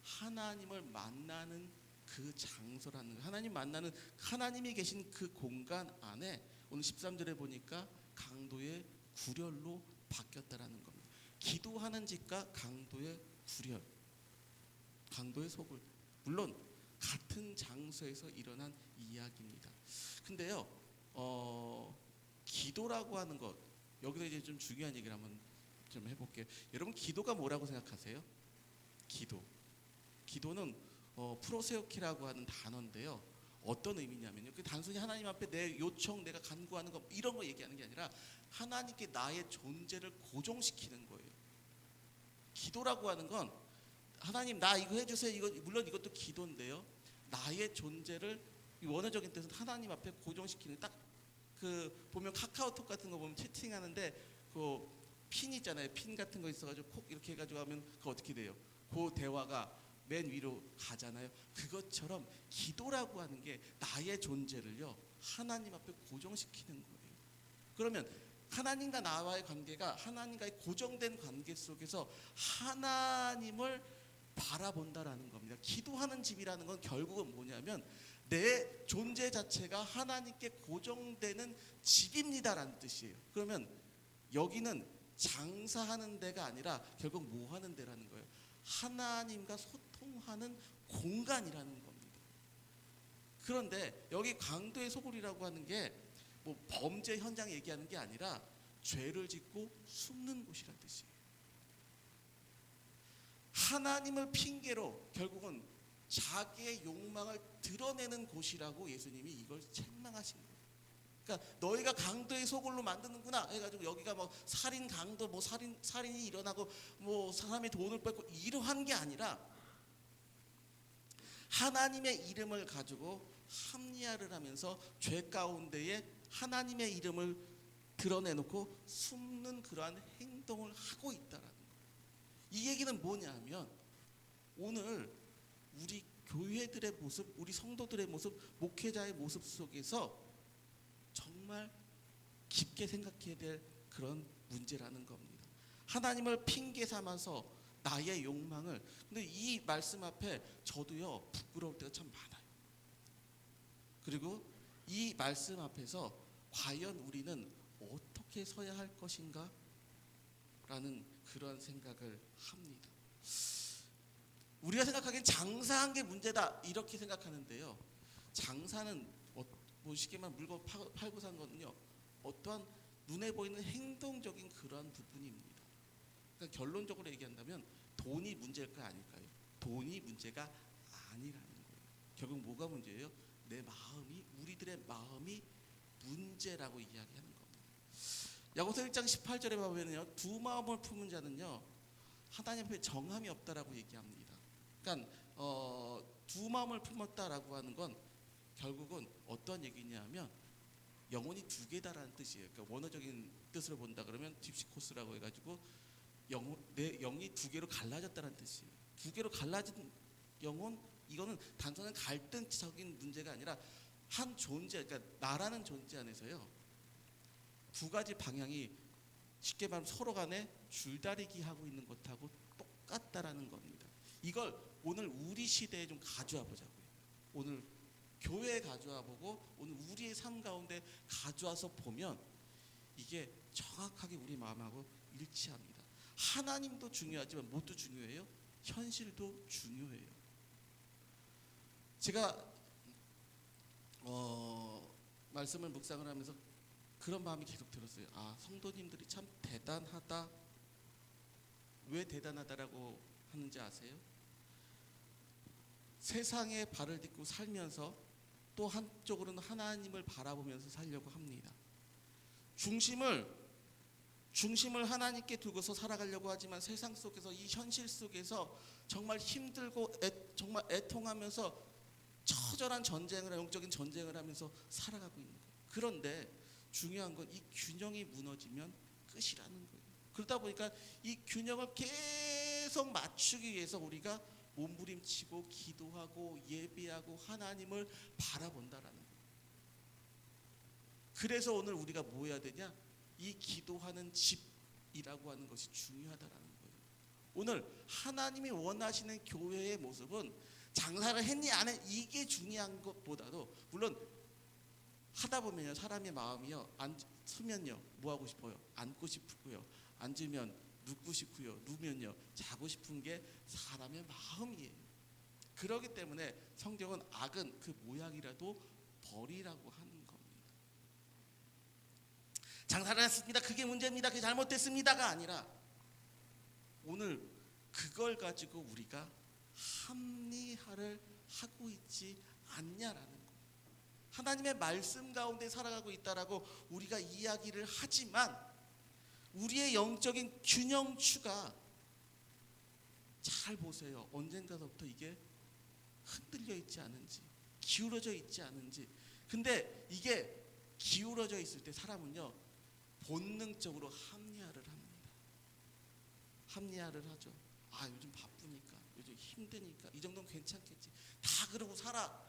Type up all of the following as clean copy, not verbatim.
하나님을 만나는 그 장소라는 거예요. 하나님 만나는, 하나님이 계신 그 공간 안에 오늘 13절에 보니까 강도의 구렬로 바뀌었다라는 겁니다. 기도하는 집과 강도의 구렬, 강도의 소굴, 물론 같은 장소에서 일어난 이야기입니다. 근데요, 기도라고 하는 것, 여기서 이제 좀 중요한 얘기를 한번 좀 해볼게요. 여러분, 기도가 뭐라고 생각하세요? 기도는 프로세오키라고 하는 단어인데요. 어떤 의미냐면요, 그 단순히 하나님 앞에 내 요청, 내가 간구하는 거 이런 거 얘기하는 게 아니라 하나님께 나의 존재를 고정시키는 거예요. 기도라고 하는 건 하나님 나 이거 해주세요. 이거 물론 이것도 기도인데요. 나의 존재를 원어적인 뜻은 하나님 앞에 고정시키는, 딱 그 보면 카카오톡 같은 거 보면 채팅하는데 그 핀 있잖아요. 핀 같은 거 있어가지고 콕 이렇게 해가지고 하면 그 어떻게 돼요? 그 대화가 맨 위로 가잖아요. 그것처럼 기도라고 하는 게 나의 존재를요 하나님 앞에 고정시키는 거예요. 그러면 하나님과 나와의 관계가 하나님과의 고정된 관계 속에서 하나님을 바라본다라는 겁니다. 기도하는 집이라는 건 결국은 뭐냐면 내 존재 자체가 하나님께 고정되는 집입니다라는 뜻이에요. 그러면 여기는 장사하는 데가 아니라 결국 뭐 하는 데라는 거예요? 하나님과 소통하는 공간이라는 겁니다. 그런데 여기 강도의 소굴이라고 하는 게 뭐 범죄 현장 얘기하는 게 아니라 죄를 짓고 숨는 곳이라는 뜻이에요. 하나님을 핑계로 결국은 자기의 욕망을 드러내는 곳이라고 예수님이 이걸 책망하신 거예요. 그러니까 너희가 강도의 소굴로 만드는구나 해가지고 여기가 뭐 살인 강도, 뭐 살인이 일어나고 뭐 사람의 돈을 뺏고 이러한 게 아니라 하나님의 이름을 가지고 합리화를 하면서 죄 가운데에 하나님의 이름을 드러내놓고 숨는 그러한 행동을 하고 있다라는 거예요. 이 얘기는 뭐냐면 오늘 우리 교회들의 모습, 우리 성도들의 모습, 목회자의 모습 속에서 정말 깊게 생각해야 될 그런 문제라는 겁니다. 하나님을 핑계 삼아서 나의 욕망을, 근데 이 말씀 앞에 저도요 부끄러울 때가 참 많아요. 그리고 이 말씀 앞에서 과연 우리는 어떻게 서야 할 것인가 라는 그런 생각을 합니다. 우리가 생각하기엔 장사한 게 문제다 이렇게 생각하는데요, 장사는 뭐 쉽게만 물건 팔고 산 거는요 어떠한 눈에 보이는 행동적인 그러한 부분입니다. 그러니까 결론적으로 얘기한다면 돈이 문제일까 아닐까요? 돈이 문제가 아니라는 거예요. 결국 뭐가 문제예요? 내 마음이, 우리들의 마음이 문제라고 이야기하는 겁니다. 야고보서 1장 18절에 보면요, 두 마음을 품은 자는요 하나님 앞에 정함이 없다라고 얘기합니다. 그러니까 두 마음을 품었다라고 하는 건 결국은 어떤 얘기냐면 영혼이 두 개다라는 뜻이에요. 그러니까 원어적인 뜻으로 본다 그러면 딥시코스라고 해가지고 내 영이 두 개로 갈라졌다는 뜻이에요. 두 개로 갈라진 영혼, 이거는 단순한 갈등적인 문제가 아니라 한 존재, 그러니까 나라는 존재 안에서요 두 가지 방향이 쉽게 말하면 서로 간에 줄다리기 하고 있는 것하고 똑같다라는 겁니다. 이걸 오늘 우리 시대에 좀 가져와 보자고요. 오늘 교회에 가져와 보고 오늘 우리의 삶 가운데 가져와서 보면 이게 정확하게 우리 마음하고 일치합니다. 하나님도 중요하지만 무엇도 중요해요? 현실도 중요해요. 제가 말씀을 묵상을 하면서 그런 마음이 계속 들었어요. 아, 성도님들이 참 대단하다. 왜 대단하다라고 하는지 아세요? 세상에 발을 딛고 살면서 또 한쪽으로는 하나님을 바라보면서 살려고 합니다. 중심을 하나님께 두고서 살아가려고 하지만 세상 속에서, 이 현실 속에서 정말 힘들고 정말 애통하면서 처절한 전쟁을, 영적인 전쟁을 하면서 살아가고 있는 거예요. 그런데 중요한 건 이 균형이 무너지면 끝이라는 거예요. 그러다 보니까 이 균형을 계속 맞추기 위해서 우리가 몸부림치고 기도하고 예배하고 하나님을 바라본다라는 거예요. 그래서 오늘 우리가 뭐 해야 되냐? 이 기도하는 집이라고 하는 것이 중요하다라는 거예요. 오늘 하나님이 원하시는 교회의 모습은 장사를 했니 안 했니 이게 중요한 것보다도, 물론 하다 보면요 사람의 마음이요 서면요 뭐 하고 싶어요? 앉고 싶고요. 앉으면 눕고 싶고요. 누우면요 자고 싶은 게 사람의 마음이에요. 그렇기 때문에 성경은 악은 그 모양이라도 버리라고 하는 겁니다. 장사를 했습니다. 그게 문제입니다. 그게 잘못됐습니다가 아니라 오늘 그걸 가지고 우리가 합리화를 하고 있지 않냐라는 거예요. 하나님의 말씀 가운데 살아가고 있다라고 우리가 이야기를 하지만 우리의 영적인 균형추가 잘 보세요. 언젠가부터 이게 흔들려 있지 않은지, 기울어져 있지 않은지. 근데 이게 기울어져 있을 때 사람은요 본능적으로 합리화를 합니다. 합리화를 하죠. 아 요즘 바쁘니까, 요즘 힘드니까 이 정도는 괜찮겠지, 다 그러고 살아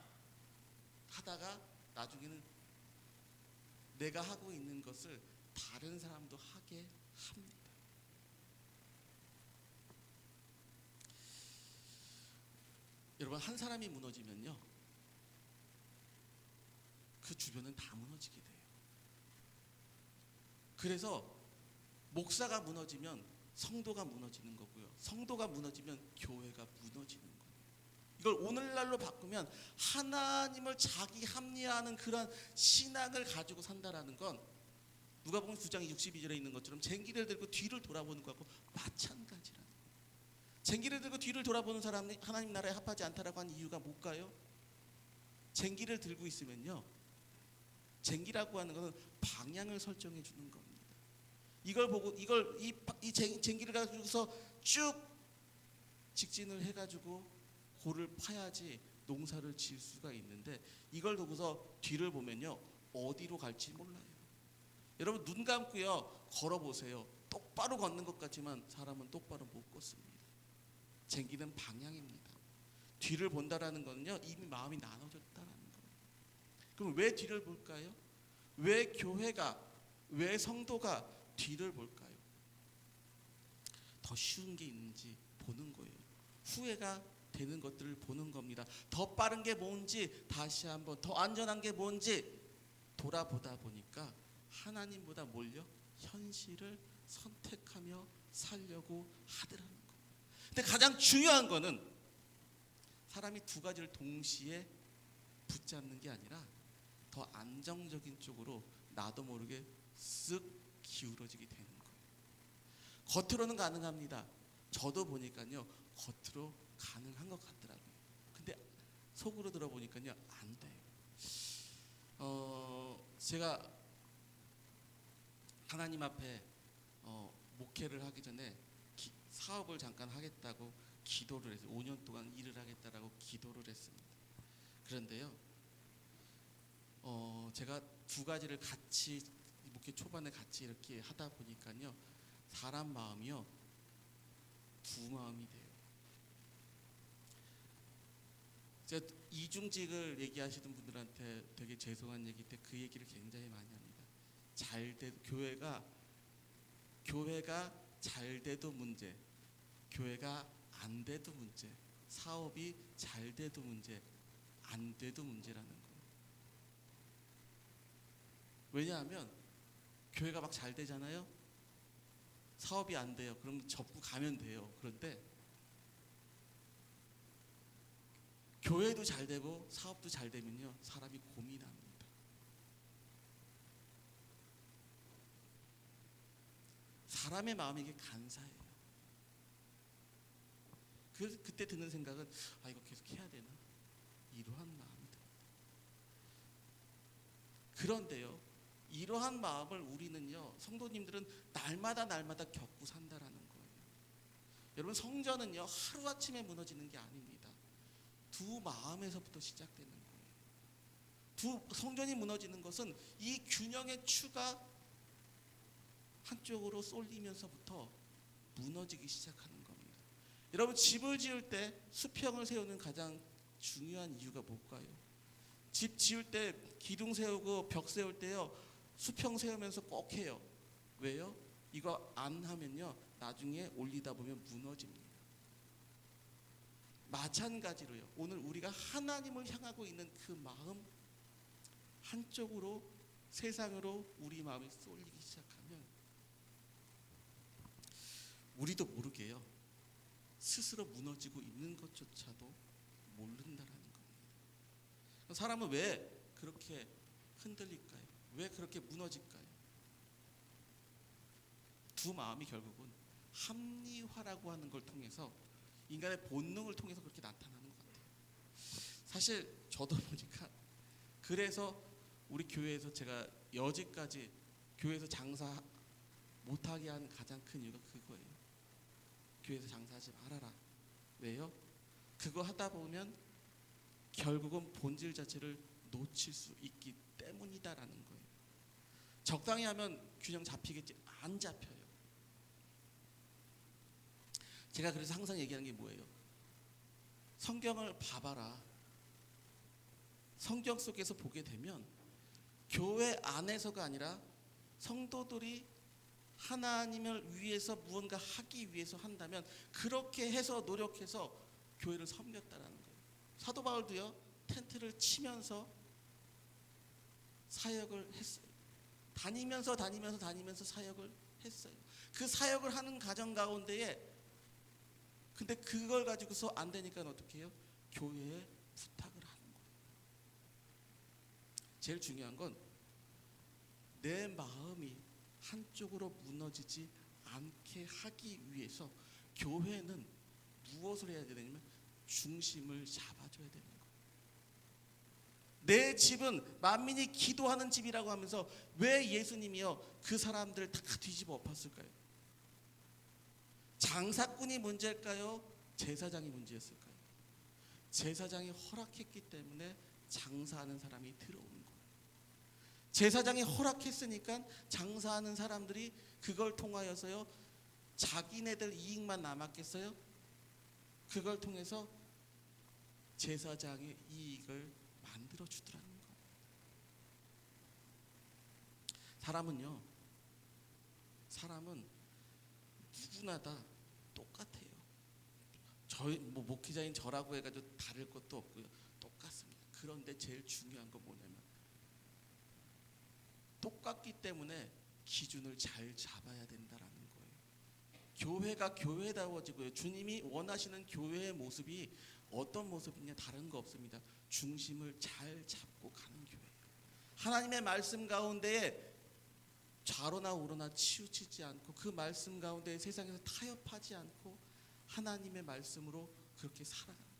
하다가 나중에는 내가 하고 있는 것을 다른 사람도 하게 합니다. 여러분, 한 사람이 무너지면요 그 주변은 다 무너지게 돼요. 그래서 목사가 무너지면 성도가 무너지는 거고요, 성도가 무너지면 교회가 무너지는 거예요. 이걸 오늘날로 바꾸면 하나님을 자기 합리화하는 그런 신앙을 가지고 산다라는 건 누가복음 9장 62절에 있는 것처럼 쟁기를 들고 뒤를 돌아보는 것하고 마찬가지라는 거예요. 쟁기를 들고 뒤를 돌아보는 사람이 하나님 나라에 합하지 않다라고 하는 이유가 뭘까요? 쟁기를 들고 있으면요, 쟁기라고 하는 것은 방향을 설정해 주는 겁니다. 이걸 보고 이 쟁기를 가지고서 쭉 직진을 해가지고 골을 파야지 농사를 지을 수가 있는데, 이걸 두고서 뒤를 보면요 어디로 갈지 몰라요. 여러분 눈 감고요 걸어보세요. 똑바로 걷는 것 같지만 사람은 똑바로 못 걷습니다. 쟁기는 방향입니다. 뒤를 본다라는 거는요 이미 마음이 나눠졌다라는 거예요. 그럼 왜 뒤를 볼까요? 왜 교회가, 왜 성도가 뒤를 볼까요? 더 쉬운 게 있는지 보는 거예요. 후회가 되는 것들을 보는 겁니다. 더 빠른 게 뭔지 다시 한번, 더 안전한 게 뭔지 돌아보다 보니까 하나님보다 뭘요? 현실을 선택하며 살려고 하더라는 거예요. 근데 가장 중요한 거는 사람이 두 가지를 동시에 붙잡는 게 아니라 더 안정적인 쪽으로 나도 모르게 쓱 기울어지게 되는 거예요. 겉으로는 가능합니다. 저도 보니까요 겉으로 가능한 것 같더라고요. 근데 속으로 들어보니까요 안 돼요. 제가 하나님 앞에 목회를 하기 전에 사업을 잠깐 하겠다고 기도를 했어요. 5년 동안 일을 하겠다라고 기도를 했습니다. 그런데요 제가 두 가지를 같이 목회 초반에 같이 이렇게 하다 보니까요 사람 마음이요 두 마음이 돼요. 제가 이중직을 얘기하시는 분들한테 되게 죄송한 얘기인데 그 얘기를 굉장히 많이 합니다. 교회가 잘 돼도 문제, 교회가 안 돼도 문제, 사업이 잘 돼도 문제, 안 돼도 문제라는 거예요. 왜냐하면 교회가 막 잘 되잖아요. 사업이 안 돼요. 그럼 접고 가면 돼요. 그런데 교회도 잘 되고 사업도 잘 되면요 사람이 고민합니다. 사람의 마음이 이게 간사해요. 그때 드는 생각은 이거 계속 해야 되나? 이러한 마음이 듭니다. 그런데요 이러한 마음을 우리는요 성도님들은 날마다 겪고 산다라는 거예요. 여러분 성전은요 하루아침에 무너지는 게 아닙니다. 두 마음에서부터 시작되는 거예요. 성전이 무너지는 것은 이 균형의 추가 한쪽으로 쏠리면서부터 무너지기 시작하는 겁니다. 여러분 집을 지을 때 수평을 세우는 가장 중요한 이유가 뭘까요? 집 지을 때 기둥 세우고 벽 세울 때요 수평 세우면서 꼭 해요. 왜요? 이거 안 하면요 나중에 올리다 보면 무너집니다. 마찬가지로요. 오늘 우리가 하나님을 향하고 있는 그 마음, 한쪽으로 세상으로 우리 마음이 쏠리기 시작하면 우리도 모르게요, 스스로 무너지고 있는 것조차도 모른다라는 겁니다. 사람은 왜 그렇게 흔들릴까요? 왜 그렇게 무너질까요? 두 마음이 결국은 합리화라고 하는 걸 통해서, 인간의 본능을 통해서 그렇게 나타나는 것 같아요. 사실 저도 보니까, 그래서 우리 교회에서 제가 여지까지 교회에서 장사 못하게 한 가장 큰 이유가 그거예요. 교회에서 장사하지 말아라. 왜요? 그거 하다 보면 결국은 본질 자체를 놓칠 수 있기 때문이다라는 거예요. 적당히 하면 균형 잡히겠지, 안 잡혀요. 제가 그래서 항상 얘기하는 게 뭐예요? 성경을 봐봐라. 성경 속에서 보게 되면 교회 안에서가 아니라 성도들이 하나님을 위해서 무언가 하기 위해서 한다면 그렇게 해서 노력해서 교회를 섬겼다라는 거예요. 사도 바울도요, 텐트를 치면서 사역을 했어요. 다니면서 사역을 했어요. 그 사역을 하는 가정 가운데에, 근데 그걸 가지고서 안 되니까 어떻게 해요? 교회에 부탁을 하는 거예요. 제일 중요한 건 내 마음이 한쪽으로 무너지지 않게 하기 위해서 교회는 무엇을 해야 되냐면 중심을 잡아줘야 되는 거예요. 내 집은 만민이 기도하는 집이라고 하면서 왜 예수님이요 그 사람들 다 뒤집어 엎었을까요? 장사꾼이 문제일까요? 제사장이 문제였을까요? 제사장이 허락했기 때문에 장사하는 사람이 들어오는 거예요. 제사장이 허락했으니까 장사하는 사람들이 그걸 통하여서요 자기네들 이익만 남았겠어요? 그걸 통해서 제사장의 이익을 만들어 주더라는 거예요. 사람은 누구나 다 똑같아요. 저희 목회자인 저라고 해가지고 다를 것도 없고요, 똑같습니다. 그런데 제일 중요한 건 뭐냐면 똑같기 때문에 기준을 잘 잡아야 된다라는 거예요. 교회가 교회다워지고요, 주님이 원하시는 교회의 모습이 어떤 모습이냐 다른 거 없습니다. 중심을 잘 잡고 가는 교회예요. 하나님의 말씀 가운데에 좌로나 우로나 치우치지 않고 그 말씀 가운데 세상에서 타협하지 않고 하나님의 말씀으로 그렇게 살아가는 거예요.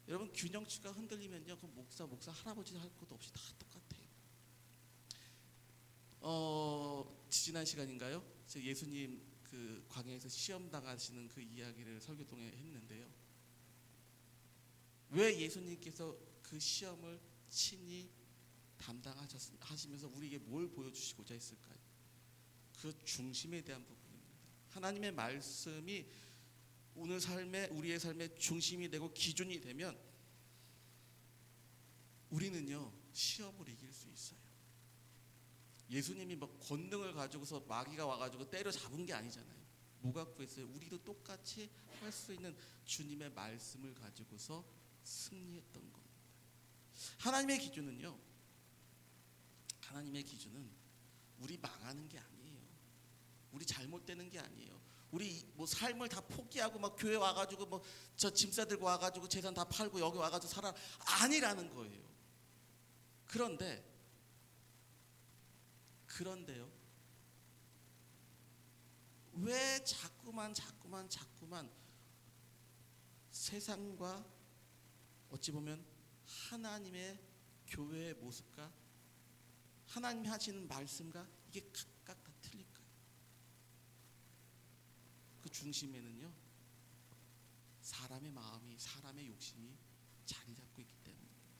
여러분, 균형치가 흔들리면요, 그 목사 할아버지 할 것도 없이 다 똑같아요. 지난 시간인가요? 제가 예수님 그 광야에서 시험 당하시는 그 이야기를 설교동에 했는데요. 왜 예수님께서 그 시험을 친히 담당하시면서 우리에게 뭘 보여주시고자 했을까요? 그 중심에 대한 부분입니다. 하나님의 말씀이 우리의 삶의 중심이 되고 기준이 되면 우리는요 시험을 이길 수 있어요. 예수님이 막 권능을 가지고서 마귀가 와가지고 때려 잡은 게 아니잖아요. 뭐 갖고 했어요? 우리도 똑같이 할 수 있는 주님의 말씀을 가지고서 승리했던 겁니다. 하나님의 기준은 우리 망하는 게 아니에요. 우리 잘못되는 게 아니에요. 우리 뭐 삶을 다 포기하고 막 교회 와가지고 뭐 저 짐 싸들고 와가지고 재산 다 팔고 여기 와가지고 살아, 아니라는 거예요. 그런데요, 왜 자꾸만 세상과 어찌 보면 하나님의 교회의 모습과 하나님이 하시는 말씀과 이게 각각 다 틀릴까요? 그 중심에는요 사람의 마음이, 사람의 욕심이 자리 잡고 있기 때문입니다.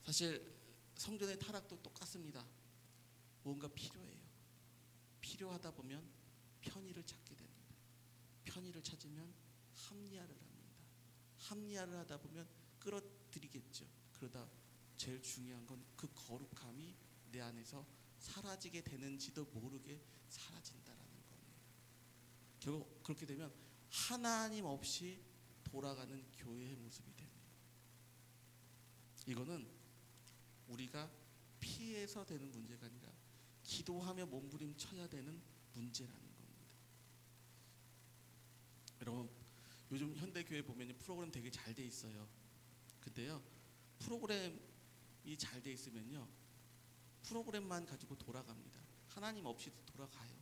사실 성전의 타락도 똑같습니다. 뭔가 필요해요. 필요하다 보면 편의를 찾게 됩니다. 편의를 찾으면 합리화를 합니다. 합리화를 하다 보면 끌어들이겠죠. 그러다 제일 중요한 건 그 거룩함이 내 안에서 사라지게 되는지도 모르게 사라진다라는 겁니다. 결국 그렇게 되면 하나님 없이 돌아가는 교회의 모습이 됩니다. 이거는 우리가 피해서 되는 문제가 아니라 기도하며 몸부림쳐야 되는 문제라는 겁니다. 여러분, 요즘 현대교회 보면 프로그램 되게 잘 돼 있어요. 근데요, 프로그램이 잘 돼 있으면요, 프로그램만 가지고 돌아갑니다. 하나님 없이도 돌아가요.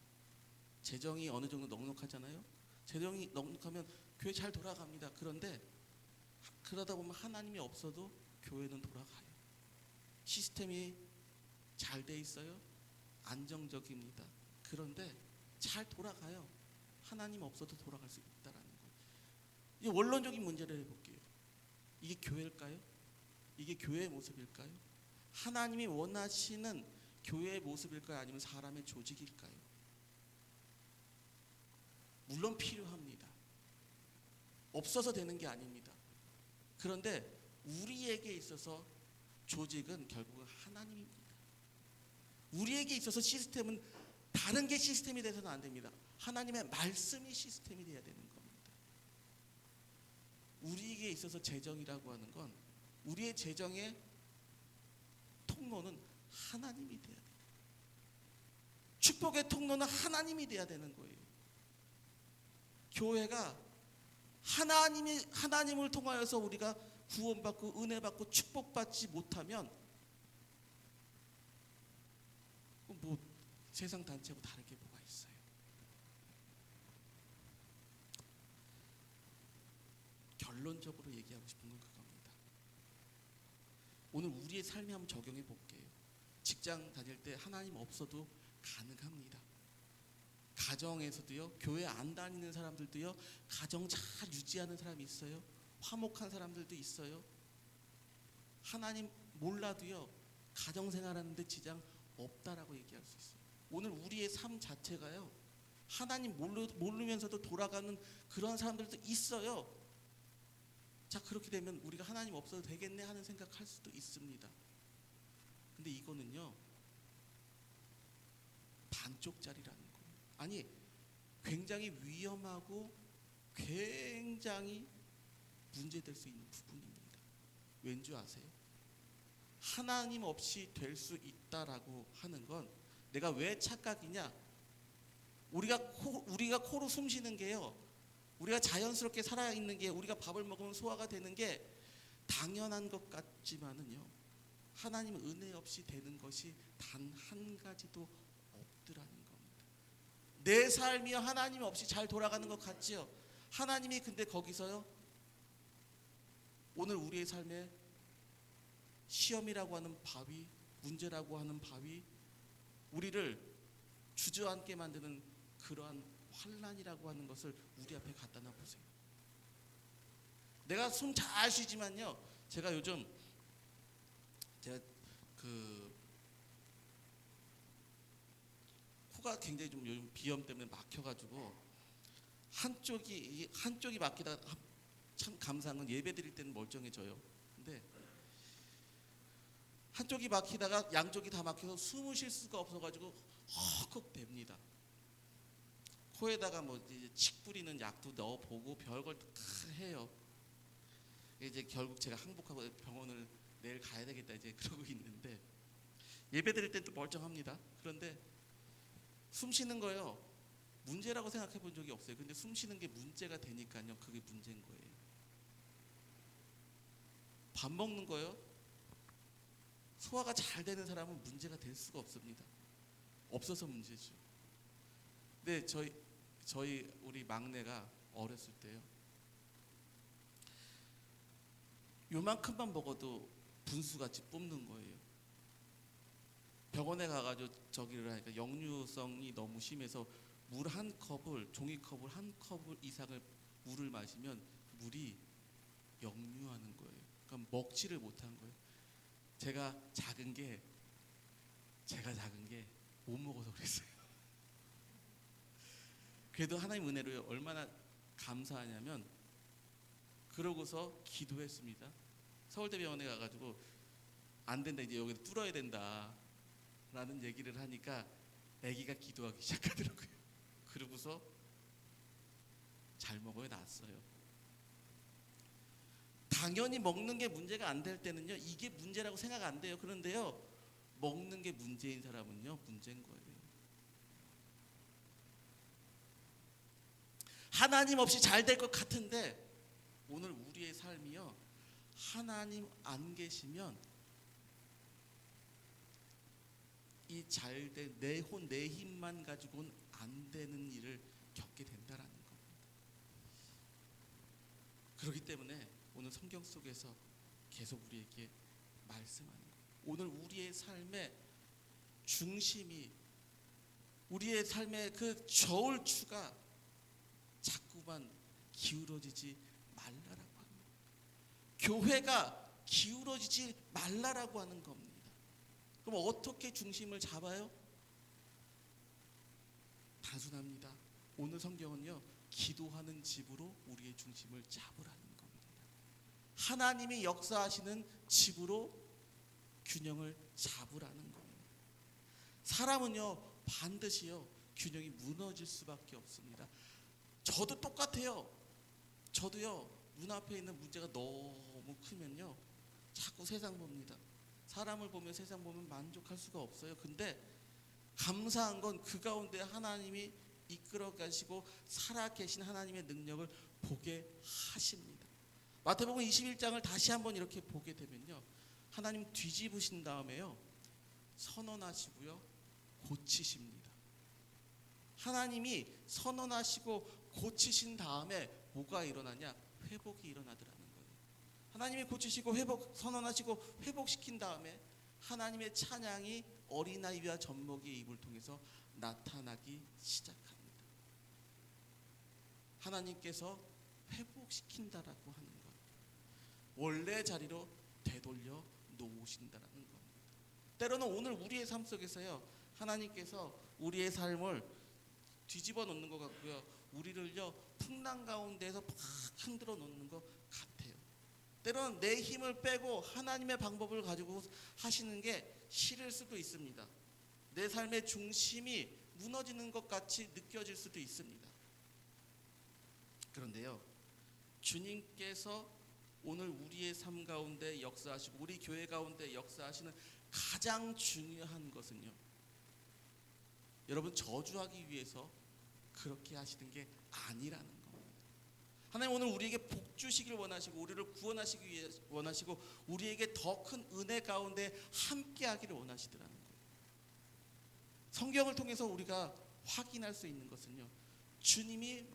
재정이 어느 정도 넉넉하잖아요. 재정이 넉넉하면 교회 잘 돌아갑니다. 그런데 그러다 보면 하나님이 없어도 교회는 돌아가요. 시스템이 잘 돼 있어요. 안정적입니다. 그런데 잘 돌아가요. 하나님 없어도 돌아갈 수 있다라는 거예요. 이 원론적인 문제를 해볼게요. 이게 교회일까요? 이게 교회의 모습일까요? 하나님이 원하시는 교회의 모습일까요? 아니면 사람의 조직일까요? 물론 필요합니다. 없어서 되는 게 아닙니다. 그런데 우리에게 있어서 조직은 결국은 하나님입니다. 우리에게 있어서 시스템은 다른 게 시스템이 돼서는 안 됩니다. 하나님의 말씀이 시스템이 돼야 되는 겁니다. 우리에게 있어서 재정이라고 하는 건 우리의 재정의 통로는 하나님이 돼야 돼요. 축복의 통로는 하나님이 돼야 되는 거예요. 교회가 하나님을 통하여서 우리가 구원받고 은혜받고 축복받지 못하면 뭐 세상 단체하고 다르게 뭐가 있어요. 결론적으로 얘기하고 싶은 건 그겁니다. 오늘 우리의 삶에 한번 적용해 볼게요. 직장 다닐 때 하나님 없어도 가능합니다. 가정에서도요, 교회 안 다니는 사람들도요, 가정 잘 유지하는 사람이 있어요. 화목한 사람들도 있어요. 하나님 몰라도요, 가정 생활하는데 지장 없다라고 얘기할 수 있어요. 오늘 우리의 삶 자체가요, 하나님 모르면서도 돌아가는 그런 사람들도 있어요. 자, 그렇게 되면 우리가 하나님 없어도 되겠네 하는 생각할 수도 있습니다. 근데 이거는요, 반쪽짜리라는 거예요. 아니, 굉장히 위험하고 굉장히 문제될 수 있는 부분입니다. 왠지 아세요? 하나님 없이 될 수 있다라고 하는 건 내가 왜 착각이냐? 우리가 코로 숨 쉬는 게요, 우리가 자연스럽게 살아있는 게, 우리가 밥을 먹으면 소화가 되는 게 당연한 것 같지만은요, 하나님 은혜 없이 되는 것이 단 한 가지도 없더라는 겁니다. 내 삶이 하나님 없이 잘 돌아가는 것 같지요? 하나님이 근데 거기서요, 오늘 우리의 삶에 시험이라고 하는 바위, 문제라고 하는 바위, 우리를 주저앉게 만드는 그러한 환난이라고 하는 것을 우리 앞에 갖다 놔 보세요. 내가 숨 잘 쉬지만요, 제가 요즘 코가 굉장히 좀 요즘 비염 때문에 막혀가지고 한쪽이 막히다가, 참 감사한 건 예배 드릴 때는 멀쩡해져요. 근데 한쪽이 막히다가 양쪽이 다 막혀서 숨을 쉴 수가 없어가지고 헉헉 됩니다. 코에다가 뭐 이제 칙 뿌리는 약도 넣어보고 별걸 다 해요. 이제 결국 제가 항복하고 병원을 내일 가야 되겠다 이제 그러고 있는데, 예배 드릴 땐 또 멀쩡합니다. 그런데 숨 쉬는 거요, 문제라고 생각해 본 적이 없어요. 근데 숨 쉬는 게 문제가 되니까요, 그게 문제인 거예요. 밥 먹는 거요, 소화가 잘 되는 사람은 문제가 될 수가 없습니다. 없어서 문제죠. 근데 저희 우리 막내가 어렸을 때요, 요만큼만 먹어도 분수같이 뿜는 거예요. 병원에 가가지고 저기를 하니까 역류성이 너무 심해서 물 한 컵을, 종이컵을 한 컵을 이상을 물을 마시면 물이 역류하는 거예요. 그러니까 먹지를 못한 거예요. 제가 작은 게 못 먹어서 그랬어요. 그래도 하나님 은혜로 얼마나 감사하냐면, 그러고서 기도했습니다. 서울대병원에 가가지고 안 된다, 이제 여기 뚫어야 된다. 라는 얘기를 하니까 아기가 기도하기 시작하더라고요. 그러고서 잘 먹어요 낳았어요. 당연히 먹는 게 문제가 안 될 때는요, 이게 문제라고 생각 안 돼요. 그런데요, 먹는 게 문제인 사람은요 문제인 거예요. 하나님 없이 잘 될 것 같은데 오늘 우리의 삶이요, 하나님 안 계시면 이 잘된 내 혼 내 힘만 가지고는 안 되는 일을 겪게 된다라는 겁니다. 그렇기 때문에 오늘 성경 속에서 계속 우리에게 말씀하는 거예요. 오늘 우리의 삶의 중심이, 우리의 삶의 그 저울추가 자꾸만 기울어지지 말라라고 합니다. 교회가 기울어지지 말라라고 하는 겁니다. 그럼 어떻게 중심을 잡아요? 단순합니다. 오늘 성경은요, 기도하는 집으로 우리의 중심을 잡으라는 겁니다. 하나님이 역사하시는 집으로 균형을 잡으라는 겁니다. 사람은요 반드시요 균형이 무너질 수밖에 없습니다. 저도 똑같아요. 저도요 눈앞에 있는 문제가 너무 크면요 자꾸 세상 봅니다. 사람을 보면, 세상 보면 만족할 수가 없어요. 근데 감사한 건 그 가운데 하나님이 이끌어 가시고 살아 계신 하나님의 능력을 보게 하십니다. 마태복음 21장을 다시 한번 이렇게 보게 되면요, 하나님 뒤집으신 다음에요 선언하시고요 고치십니다. 하나님이 선언하시고 고치신 다음에 뭐가 일어나냐? 회복이 일어나더라는 거예요. 하나님이 고치시고 선언하시고 회복시킨 다음에 하나님의 찬양이 어린아이와 젖먹이의 입을 통해서 나타나기 시작합니다. 하나님께서 회복시킨다라고 하는 것, 원래 자리로 되돌려 놓으신다라는 겁니다. 때로는 오늘 우리의 삶 속에서요, 하나님께서 우리의 삶을 뒤집어 놓는 것 같고요, 우리를요 풍랑 가운데에서 팍 흔들어 놓는 것 같아요. 때로는 내 힘을 빼고 하나님의 방법을 가지고 하시는 게 싫을 수도 있습니다. 내 삶의 중심이 무너지는 것 같이 느껴질 수도 있습니다. 그런데요, 주님께서 오늘 우리의 삶 가운데 역사하시고 우리 교회 가운데 역사하시는 가장 중요한 것은요, 여러분 저주하기 위해서 그렇게 하시는 게 아니라는 겁니다. 하나님 오늘 우리에게 복 주시길 원하시고 우리를 구원하시기 위해 원하시고 우리에게 더 큰 은혜 가운데 함께 하기를 원하시더라는 거예요. 성경을 통해서 우리가 확인할 수 있는 것은요, 주님이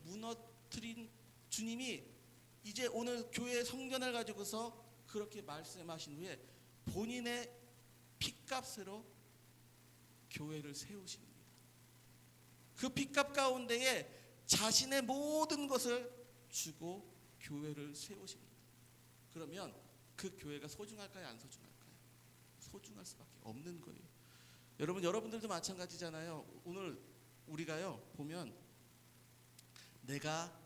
이제 오늘 교회 성전을 가지고서 그렇게 말씀하신 후에 본인의 핏값으로 교회를 세우십니다. 그 핏값 가운데에 자신의 모든 것을 주고 교회를 세우십니다. 그러면 그 교회가 소중할까요? 안 소중할까요? 소중할 수밖에 없는 거예요. 여러분들도 마찬가지잖아요. 오늘 우리가요 보면 내가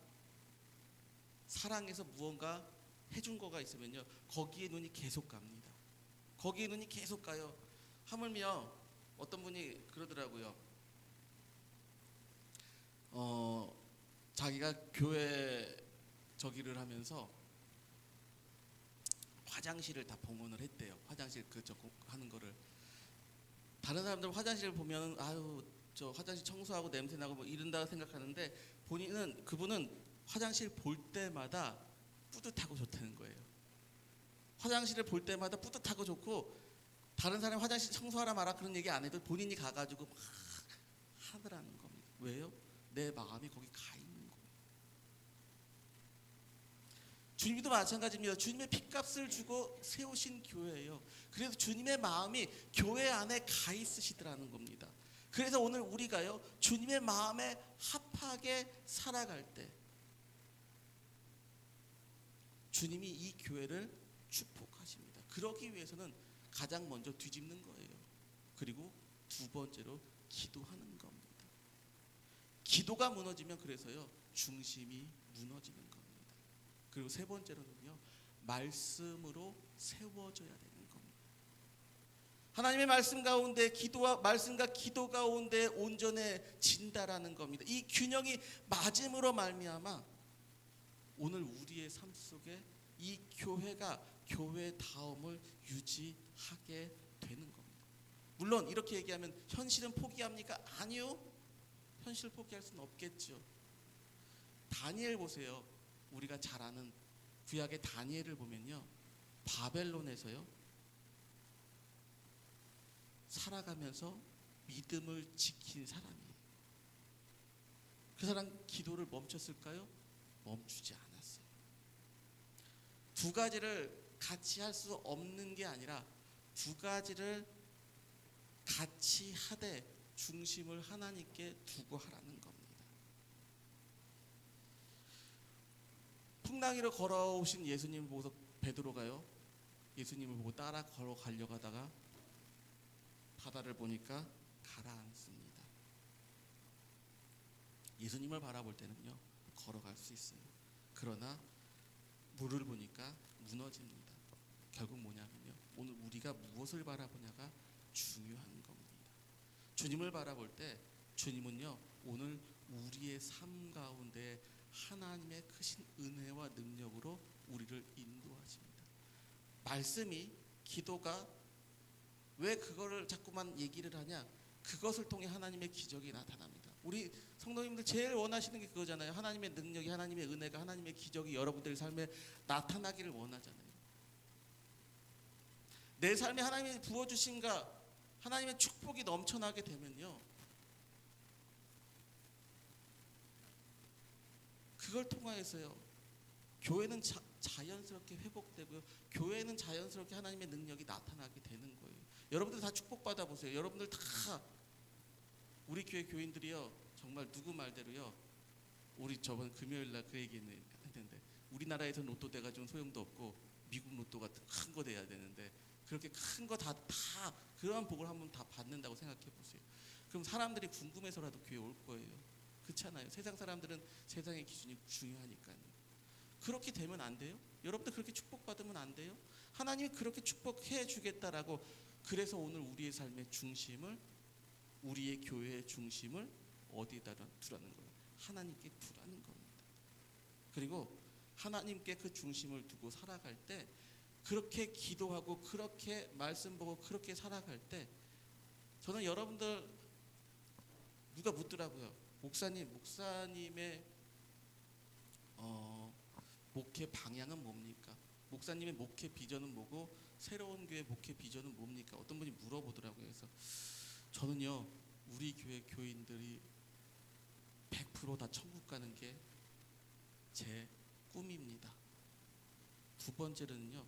사랑해서 무언가 해준 거가 있으면요 거기에 눈이 계속 갑니다. 거기에 눈이 계속 가요. 하물며 어떤 분이 그러더라고요. 자기가 교회 저기를 하면서 화장실을 다 봉헌을 했대요. 화장실 하는 거를. 다른 사람들 화장실 보면 아유 저 화장실 청소하고 냄새 나고 뭐 이런다고 생각하는데 그분은 화장실 볼 때마다 뿌듯하고 좋다는 거예요. 화장실을 볼 때마다 뿌듯하고 좋고 다른 사람이 화장실 청소하라 마라 그런 얘기 안 해도 본인이 가가지고 막 하더라는 겁니다. 왜요? 내 마음이 거기 가 있는 거예요. 주님도 마찬가지입니다. 주님의 핏값을 주고 세우신 교회예요. 그래서 주님의 마음이 교회 안에 가 있으시더라는 겁니다. 그래서 오늘 우리가요 주님의 마음에 합하게 살아갈 때 주님이 이 교회를 축복하십니다. 그러기 위해서는 가장 먼저 뒤집는 거예요. 그리고 두 번째로 기도하는 겁니다. 기도가 무너지면 그래서요 중심이 무너지는 겁니다. 그리고 세 번째로는요 말씀으로 세워져야 되는 겁니다. 하나님의 말씀 가운데 기도와 말씀과 기도 가운데 온전해진다라는 겁니다. 이 균형이 맞음으로 말미암아 오늘 우리의 삶 속에 이 교회가 교회다움을 유지하게 되는 겁니다. 물론 이렇게 얘기하면 현실은 포기합니까? 아니요. 현실 포기할 수는 없겠죠. 다니엘 보세요. 우리가 잘 아는 구약의 다니엘을 보면요, 바벨론에서요 살아가면서 믿음을 지킨 사람이에요. 그 사람 기도를 멈췄을까요? 멈추지 않았어요. 두 가지를 같이 할 수 없는 게 아니라 두 가지를 같이 하되 중심을 하나님께 두고 하라는 겁니다. 풍랑위로 걸어오신 예수님을 보고서 베드로가요, 예수님을 보고 따라 걸어가려고 하다가 바다를 보니까 가라앉습니다. 예수님을 바라볼 때는요 걸어갈 수 있어요. 그러나 물을 보니까 무너집니다. 결국 뭐냐면요, 오늘 우리가 무엇을 바라보냐가 중요한 겁니다. 주님을 바라볼 때 주님은요 오늘 우리의 삶 가운데 하나님의 크신 은혜와 능력으로 우리를 인도하십니다. 말씀이, 기도가 왜 그거를 자꾸만 얘기를 하냐? 그것을 통해 하나님의 기적이 나타납니다. 우리 성도님들 제일 원하시는 게 그거잖아요. 하나님의 능력이, 하나님의 은혜가, 하나님의 기적이 여러분들의 삶에 나타나기를 원하잖아요. 내 삶에 하나님이 부어주신가, 하나님의 축복이 넘쳐나게 되면요, 그걸 통하여서요 교회는 자연스럽게 회복되고요, 교회는 자연스럽게 하나님의 능력이 나타나게 되는 거예요. 여러분들 다 축복받아 보세요. 여러분들 다, 우리 교회 교인들이요 정말 누구 말대로요, 우리 저번 금요일날 그 얘기 했는데 우리나라에서 로또 돼가지고 소용도 없고 미국 로또 같은 큰 거 돼야 되는데 그렇게 큰 거 다 그러한 복을 한번 다 받는다고 생각해 보세요. 그럼 사람들이 궁금해서라도 교회 올 거예요. 그렇잖아요. 세상 사람들은 세상의 기준이 중요하니까요. 그렇게 되면 안 돼요? 여러분들 그렇게 축복받으면 안 돼요? 하나님이 그렇게 축복해 주겠다라고, 그래서 오늘 우리의 삶의 중심을, 우리의 교회의 중심을 어디에다 두라는 거예요? 하나님께 두라는 겁니다. 그리고 하나님께 그 중심을 두고 살아갈 때, 그렇게 기도하고 그렇게 말씀 보고 그렇게 살아갈 때, 저는 여러분들 누가 묻더라고요. 목사님의 목회 방향은 뭡니까? 목사님의 목회 비전은 뭐고 새로운 교회 목회 비전은 뭡니까? 어떤 분이 물어보더라고요. 그래서 저는요 우리 교회 교인들이 100% 다 천국 가는 게 제 꿈입니다. 두 번째로는요,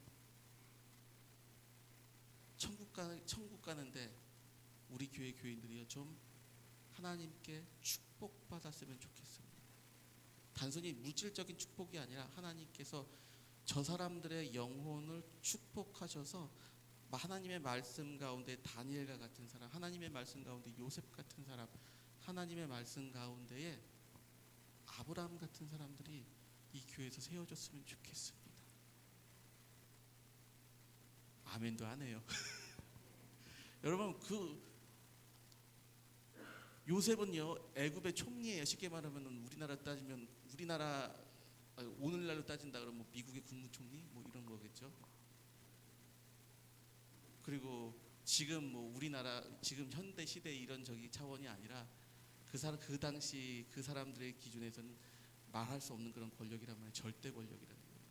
천국 가는데 우리 교회 교인들이요 좀 하나님께 축복받았으면 좋겠습니다. 단순히 물질적인 축복이 아니라 하나님께서 저 사람들의 영혼을 축복하셔서 하나님의 말씀 가운데 다니엘과 같은 사람, 하나님의 말씀 가운데 요셉 같은 사람, 하나님의 말씀 가운데에 아브라함 같은 사람들이 이 교회에서 세워졌으면 좋겠습니다. 아멘도 하네요. 여러분, 그 요셉은요 애굽의 총리예요. 쉽게 말하면 우리나라 따지면, 오늘날로 따진다 그러면 미국의 국무총리 뭐 이런 거겠죠. 그리고 지금 우리나라 지금 현대 시대 이런 차원이 아니라 그 당시 그 사람들의 기준에서는 말할 수 없는 그런 권력이란 말이에요. 절대 권력이라는 거예요.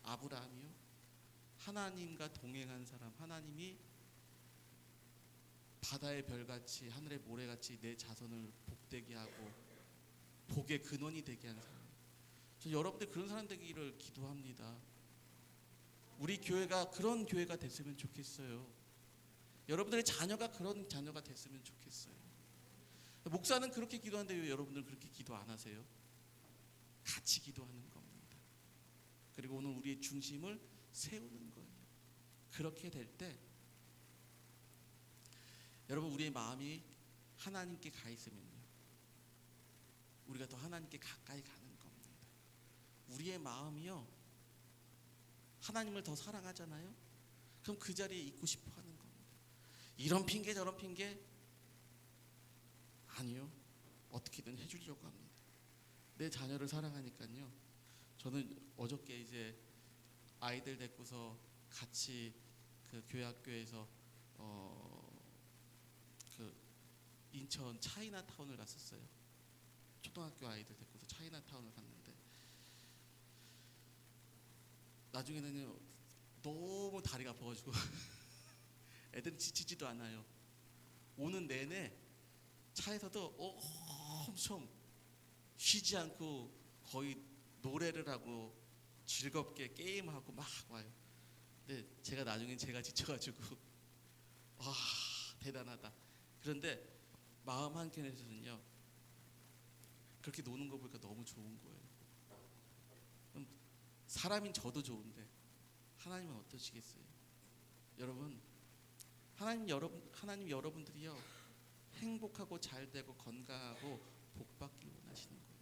아브라함이요 하나님과 동행한 사람, 하나님이 바다의 별같이 하늘의 모래같이 내 자손을 복되게 하고 복의 근원이 되게 한 사람. 저 여러분들 그런 사람 되기를 기도합니다. 우리 교회가 그런 교회가 됐으면 좋겠어요. 여러분들의 자녀가 그런 자녀가 됐으면 좋겠어요. 목사는 그렇게 기도하는데 왜 여러분들은 그렇게 기도 안 하세요? 같이 기도하는 겁니다. 그리고 오늘 우리의 중심을 세우는 거예요. 그렇게 될 때 여러분, 우리의 마음이 하나님께 가 있으면요 우리가 더 하나님께 가까이 가는 겁니다. 우리의 마음이요 하나님을 더 사랑하잖아요. 그럼 그 자리에 있고 싶어 하는 겁니다. 이런 핑계 저런 핑계 아니요. 어떻게든 해주려고 합니다. 내 자녀를 사랑하니까요. 저는 어저께 이제 아이들 데리고서 같이 그 교회 학교에서 그 인천 차이나타운을 갔었어요. 초등학교 아이들 데리고서 차이나타운을 갔는데 나중에는요 너무 다리가 아파가지고 애들은 지치지도 않아요. 오는 내내 차에서도 엄청 쉬지 않고 거의 노래를 하고 즐겁게 게임하고 막 와요. 근데 제가 나중엔 제가 지쳐가지고 와 대단하다. 그런데 마음 한켠에서는요 그렇게 노는 거 보니까 너무 좋은 거예요. 그럼 사람인 저도 좋은데 하나님은 어떠시겠어요? 여러분 하나님 여러분들이요 행복하고 잘되고 건강하고 복받길 원하시는 거예요.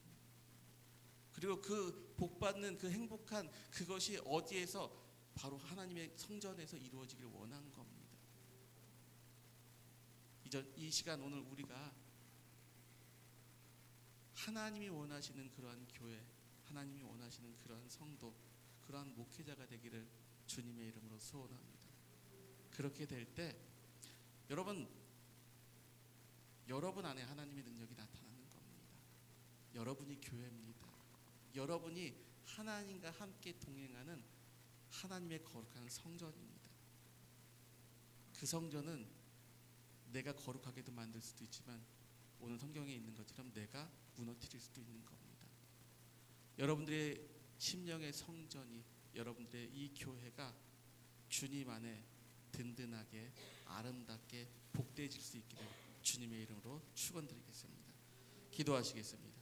그리고 그 복받는 그 행복한 그것이 어디에서 바로 하나님의 성전에서 이루어지길 원한 겁니다. 이 시간 오늘 우리가 하나님이 원하시는 그러한 교회, 하나님이 원하시는 그러한 성도, 그러한 목회자가 되기를 주님의 이름으로 소원합니다. 그렇게 될 때 여러분 안에 하나님의 능력이 나타나는 겁니다. 여러분이 교회입니다. 여러분이 하나님과 함께 동행하는 하나님의 거룩한 성전입니다. 그 성전은 내가 거룩하게도 만들 수도 있지만 오늘 성경에 있는 것처럼 내가 무너뜨릴 수도 있는 겁니다. 여러분들의 심령의 성전이 여러분들의 이 교회가 주님 안에 든든하게 아름답게 복되어질 수 있기를 주님의 이름으로 축원드리겠습니다. 기도하시겠습니다.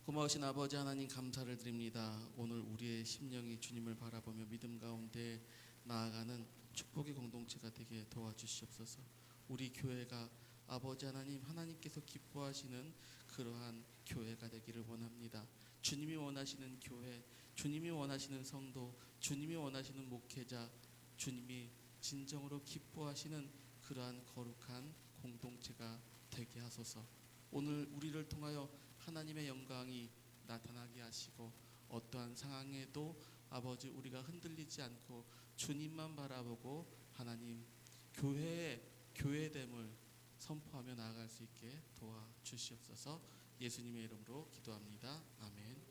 고마우신 아버지 하나님 감사를 드립니다. 오늘 우리의 심령이 주님을 바라보며 믿음 가운데 나아가는 축복의 공동체가 되게 도와주시옵소서. 우리 교회가 아버지 하나님 하나님께서 기뻐하시는 그러한 교회가 되기를 원합니다. 주님이 원하시는 교회, 주님이 원하시는 성도, 주님이 원하시는 목회자, 주님이 진정으로 기뻐하시는 그러한 거룩한 공동체가 되게 하소서. 오늘 우리를 통하여 하나님의 영광이 나타나게 하시고 어떠한 상황에도 아버지 우리가 흔들리지 않고 주님만 바라보고 하나님 교회의 교회됨을 선포하며 나아갈 수 있게 도와주시옵소서. 예수님의 이름으로 기도합니다. 아멘.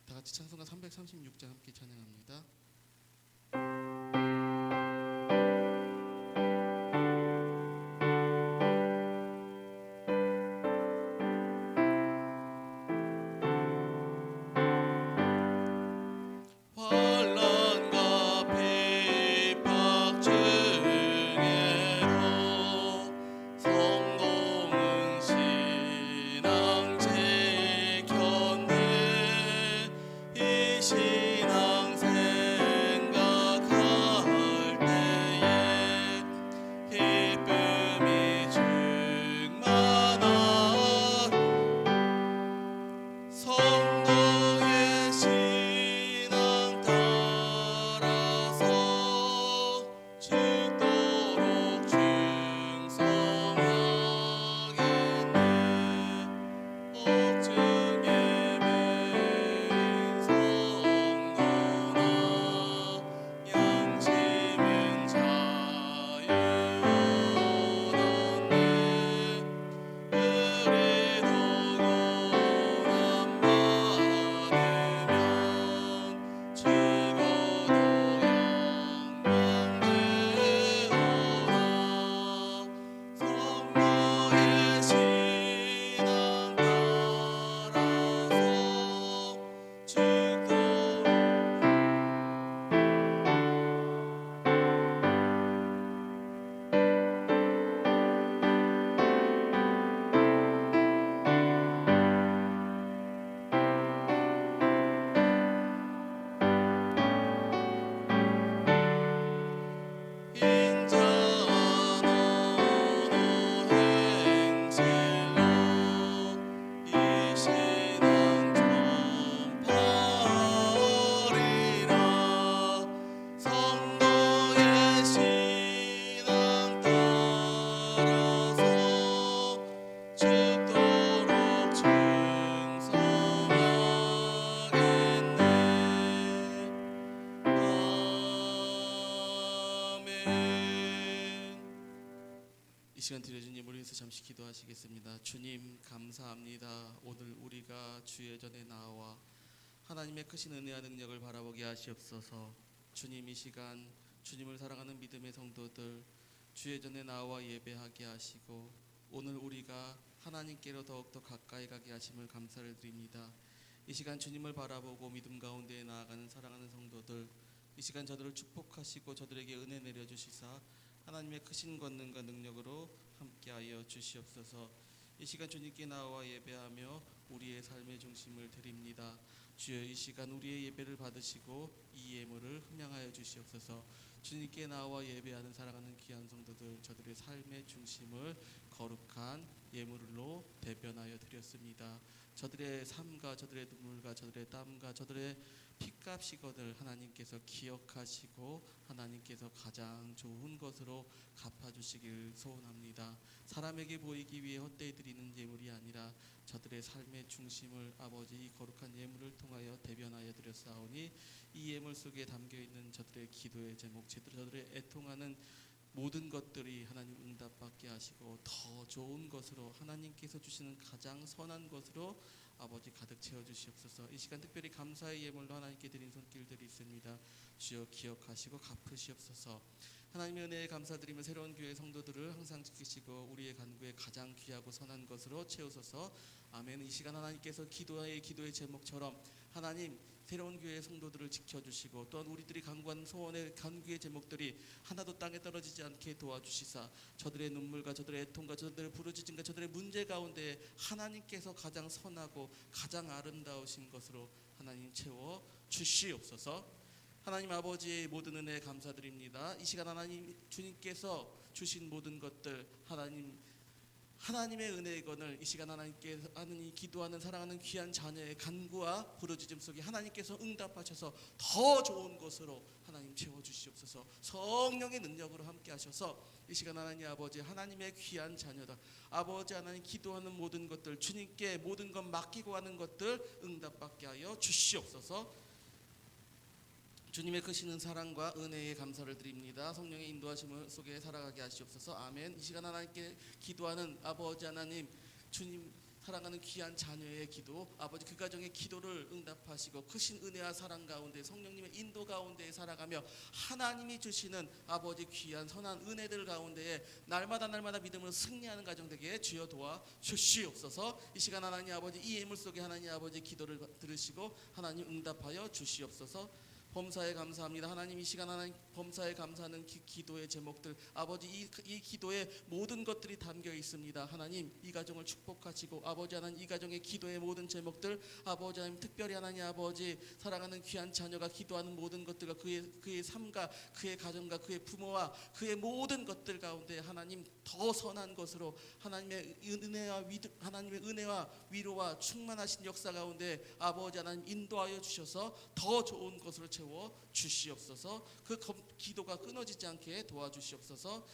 다 같이 찬송가 336장 함께 찬양합니다. 이 시간 드려진 예물을 위해서 잠시 기도하시겠습니다. 주님 감사합니다. 오늘 우리가 주의 전에 나와 하나님의 크신 은혜와 능력을 바라보게 하시옵소서. 주님 이 시간 주님을 사랑하는 믿음의 성도들 주의 전에 나와 예배하게 하시고 오늘 우리가 하나님께로 더욱더 가까이 가게 하심을 감사를 드립니다. 이 시간 주님을 바라보고 믿음 가운데 나아가는 사랑하는 성도들 이 시간 저들을 축복하시고 저들에게 은혜 내려주시사 하나님의 크신 권능과 능력으로 함께하여 주시옵소서. 이 시간 주님께 나와 예배하며 우리의 삶의 중심을 드립니다. 주여 이 시간 우리의 예배를 받으시고 이 예물을 흠양하여 주시옵소서. 주님께 나와 예배하는 사랑하는 귀한 성도들 저들의 삶의 중심을 거룩한 예물로 대변하여 드렸습니다. 저들의 삶과 저들의 눈물과 저들의 땀과 저들의 핏값이거늘 하나님께서 기억하시고 하나님께서 가장 좋은 것으로 갚아주시길 소원합니다. 사람에게 보이기 위해 헛되이 드리는 예물이 아니라 저들의 삶의 중심을 아버지 이 거룩한 예물을 통하여 대변하여 드렸사오니 이 예물 속에 담겨있는 저들의 기도의 제목 저들의 애통하는 모든 것들이 하나님 응답받게 하시고 더 좋은 것으로 하나님께서 주시는 가장 선한 것으로 아버지 가득 채워주시옵소서. 이 시간 특별히 감사의 예물로 하나님께 드린 손길들이 있습니다. 주여 기억하시고 갚으시옵소서. 하나님의 은혜에 감사드리며 새로운 교회 성도들을 항상 지키시고 우리의 간구에 가장 귀하고 선한 것으로 채우소서. 아멘. 이 시간 하나님께서 기도의 제목처럼 하나님 새로운 교회 성도들을 지켜주시고 또한 우리들이 간구하는 소원의 간구의 제목들이 하나도 땅에 떨어지지 않게 도와주시사 저들의 눈물과 저들의 애통과 저들의 부르짖음과 저들의 문제 가운데 하나님께서 가장 선하고 가장 아름다우신 것으로 하나님 채워 주시옵소서. 하나님 아버지의 모든 은혜에 감사드립니다. 이 시간 하나님 주님께서 주신 모든 것들 하나님의 은혜의 건을 이 시간 하나님께 하느니 기도하는 사랑하는 귀한 자녀의 간구와 부르짖음 속에 하나님께서 응답하셔서 더 좋은 것으로 하나님 채워주시옵소서. 성령의 능력으로 함께 하셔서 이 시간 하나님 아버지 하나님의 귀한 자녀다 아버지 하나님 기도하는 모든 것들 주님께 모든 것 맡기고 하는 것들 응답받게 하여 주시옵소서. 주님의 크시는 사랑과 은혜에 감사를 드립니다. 성령의 인도하심 속에 살아가게 하시옵소서. 아멘. 이 시간 하나님께 기도하는 아버지 하나님 주님 사랑하는 귀한 자녀의 기도 아버지 그 가정의 기도를 응답하시고 크신 은혜와 사랑 가운데 성령님의 인도 가운데 살아가며 하나님이 주시는 아버지 귀한 선한 은혜들 가운데에 날마다 믿음으로 승리하는 가정 되게 주여 도와 주시옵소서. 이 시간 하나님 아버지 이 예물 속에 하나님 아버지 기도를 들으시고 하나님 응답하여 주시옵소서. 범사에 감사합니다. 하나님 이 시간 하나님 범사에 감사하는 기도의 제목들 아버지 이 기도에 모든 것들이 담겨 있습니다. 하나님 이 가정을 축복하시고 아버지 하나님 이 가정의 기도의 모든 제목들 아버지 하나님 특별히 하나님 아버지 사랑하는 귀한 자녀가 기도하는 모든 것들과 그의 삶과 그의 가정과 그의 부모와 그의 모든 것들 가운데 하나님 더 선한 것으로 하나님의 은혜와 위로와 충만하신 역사 가운데 아버지 하나님 인도하여 주셔서 더 좋은 것으로 채워 주시옵소서. 그 기도가 끊어지지 않게 도와주시옵소서.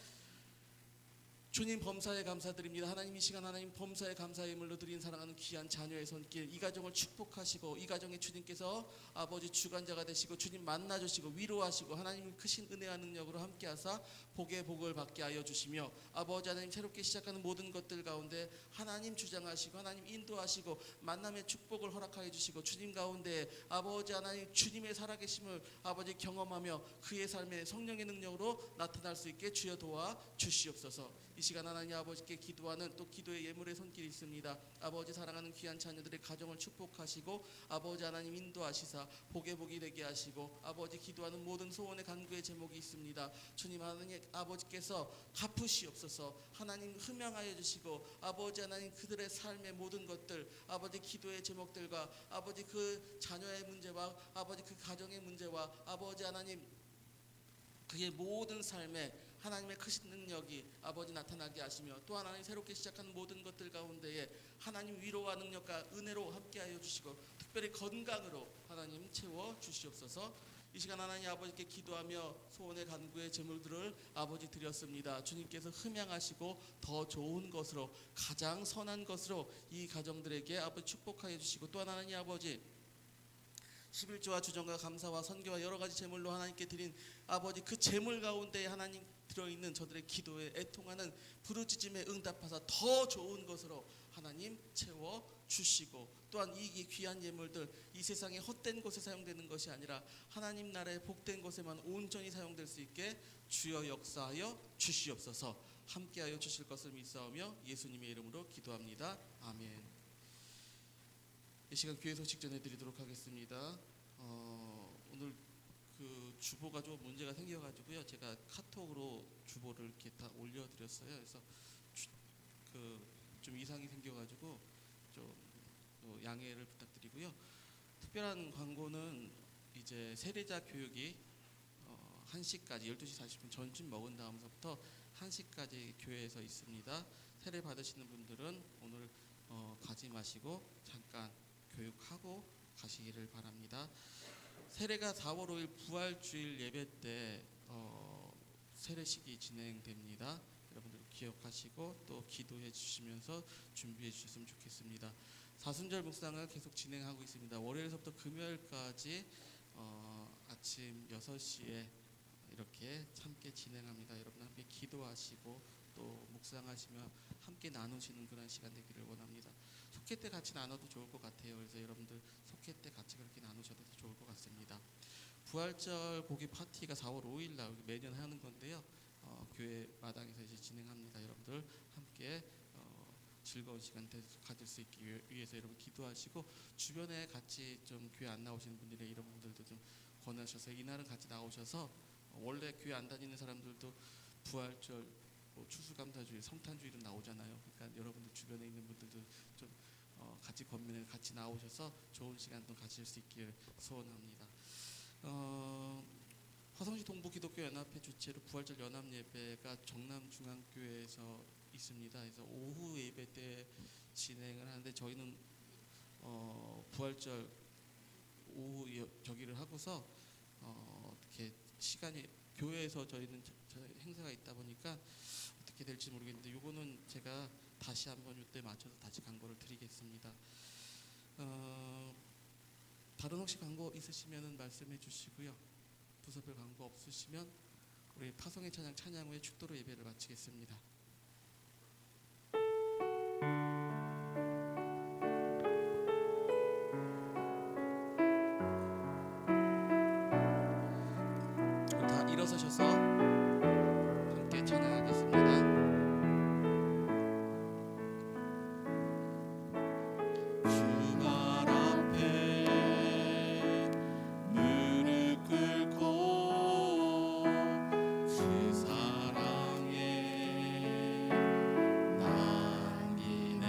주님 범사에 감사드립니다. 하나님 이 시간 하나님 범사에 감사의 예물로 드린 사랑하는 귀한 자녀의 손길 이 가정을 축복하시고 이 가정에 주님께서 아버지 주관자가 되시고 주님 만나주시고 위로하시고 하나님 크신 은혜와 능력으로 함께하사 복의 복을 받게 하여 주시며 아버지 하나님 새롭게 시작하는 모든 것들 가운데 하나님 주장하시고 하나님 인도하시고 만남의 축복을 허락하여 주시고 주님 가운데 아버지 하나님 주님의 살아계심을 아버지 경험하며 그의 삶에 성령의 능력으로 나타날 수 있게 주여 도와 주시옵소서. 이 시간 하나님 아버지께 기도하는 또 기도의 예물의 손길이 있습니다. 아버지 사랑하는 귀한 자녀들의 가정을 축복하시고 아버지 하나님 인도하시사 복의 복이 되게 하시고 아버지 기도하는 모든 소원의 간구의 제목이 있습니다. 주님 하나님 아버지께서 갚으시옵소서. 하나님 흠양하여 주시고 아버지 하나님 그들의 삶의 모든 것들 아버지 기도의 제목들과 아버지 그 자녀의 문제와 아버지 그 가정의 문제와 아버지 하나님 그의 모든 삶에 하나님의 크신 능력이 아버지 나타나게 하시며 또 하나님 새롭게 시작하는 모든 것들 가운데에 하나님 위로와 능력과 은혜로 함께하여 주시고 특별히 건강으로 하나님 채워 주시옵소서. 이 시간 하나님 아버지께 기도하며 소원의 간구의 제물들을 아버지 드렸습니다. 주님께서 흠양하시고 더 좋은 것으로 가장 선한 것으로 이 가정들에게 아버지 축복하여 주시고 또 하나님 아버지 11조와 주정과 감사와 선교와 여러 가지 제물로 하나님께 드린 아버지 그 제물 가운데 하나님 들어있는 저들의 기도에 애통하는 부르짖음에 응답하사 더 좋은 것으로 하나님 채워 주시고 또한 이 귀한 예물들 이 세상의 헛된 곳에 사용되는 것이 아니라 하나님 나라의 복된 곳에만 온전히 사용될 수 있게 주여 역사하여 주시옵소서. 함께하여 주실 것을 믿사오며 예수님의 이름으로 기도합니다. 아멘. 이 시간 교회 소식 전해드리도록 하겠습니다. 오늘 그 주보가 좀 문제가 생겨가지고요. 제가 카톡으로 주보를 이렇게 다 올려드렸어요. 그래서 좀 이상이 생겨가지고 좀 양해를 부탁드리고요. 특별한 광고는 이제 세례자 교육이 1시까지 12시 40분 점심 먹은 다음서부터 1시까지 교회에서 있습니다. 세례 받으시는 분들은 오늘 가지 마시고 잠깐 교육하고 가시기를 바랍니다. 세례가 4월 5일 부활주일 예배 때 세례식이 진행됩니다. 여러분들 기억하시고 또 기도해 주시면서 준비해 주셨으면 좋겠습니다. 사순절 묵상을 계속 진행하고 있습니다. 월요일부터 금요일까지 아침 6시에 이렇게 함께 진행합니다. 여러분 함께 기도하시고 또 묵상하시며 함께 나누시는 그런 시간 되기를 원합니다. 속회 때 같이 나눠도 좋을 것 같아요. 그래서 여러분들 속회 때 같이 그렇게 나누셔도 좋을 것 같습니다. 부활절 고기 파티가 4월 5일 날 매년 하는 건데요. 교회 마당에서 이제 진행합니다. 여러분들 함께 즐거운 시간 가질 수 있기 위해서 여러분 기도하시고 주변에 같이 좀 교회 안 나오시는 분들의 이런 분들도 좀 권하셔서 이날은 같이 나오셔서 원래 교회 안 다니는 사람들도 부활절 추수감사주일, 성탄주일은 나오잖아요. 그러니까 여러분들 주변에 있는 분들도 좀 같이 권면에 같이 나오셔서 좋은 시간도 가질 수 있기를 소원합니다. 화성시 동부기독교연합회 주최로 부활절 연합예배가 정남중앙교회에서 있습니다. 그래서 오후 예배 때 진행을 하는데 저희는 부활절 오후 저기를 하고서 이렇게 시간이 교회에서 저희는 행사가 있다 보니까 어떻게 될지 모르겠는데 요거는 제가 다시 한번 이때 맞춰서 다시 광고를 드리겠습니다. 다른 혹시 광고 있으시면 말씀해 주시고요. 부서별 광고 없으시면 우리 파송의 찬양 후에 축도로 예배를 마치겠습니다. 다 일어서셔서 함께 찬양하겠습니다. 주말 앞에 무릎 꿇고 주 사랑에 남기네.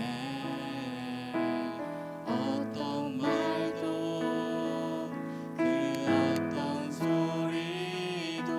어떤 말도 그 어떤 소리도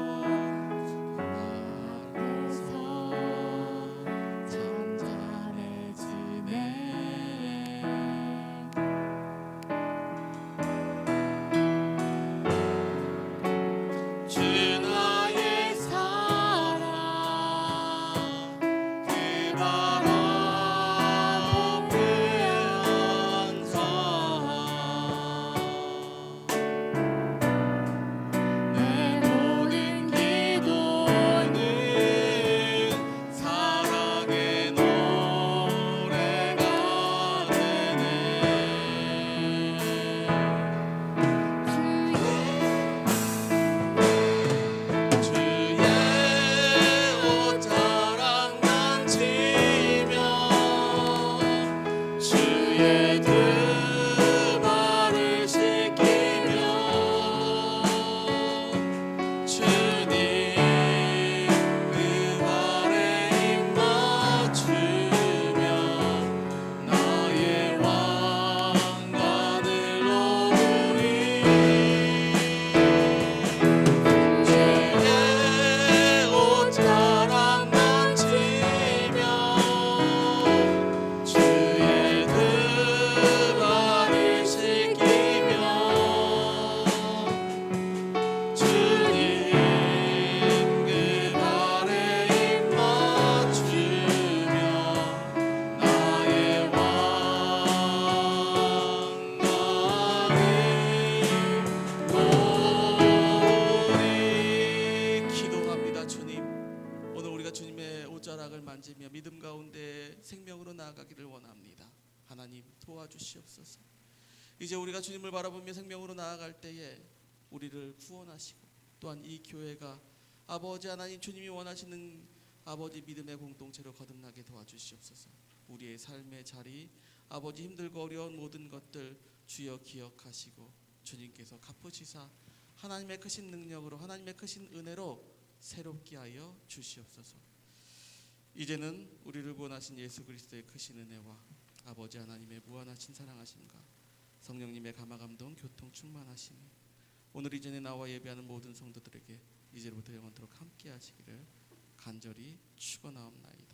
맞으며 믿음 가운데 생명으로 나아가기를 원합니다. 하나님 도와주시옵소서. 이제 우리가 주님을 바라보며 생명으로 나아갈 때에 우리를 구원하시고 또한 이 교회가 아버지 하나님 주님이 원하시는 아버지 믿음의 공동체로 거듭나게 도와주시옵소서. 우리의 삶의 자리 아버지 힘들고 어려운 모든 것들 주여 기억하시고 주님께서 갚으시사 하나님의 크신 능력으로 하나님의 크신 은혜로 새롭게 하여 주시옵소서. 이제는 우리를 구원하신 예수 그리스도의 크신 은혜와 아버지 하나님의 무한하신 사랑하심과 성령님의 감화감동 교통 충만하심이 오늘 이전에 나와 예배하는 모든 성도들에게 이제부터 영원토록 함께 하시기를 간절히 축원하옵나이다.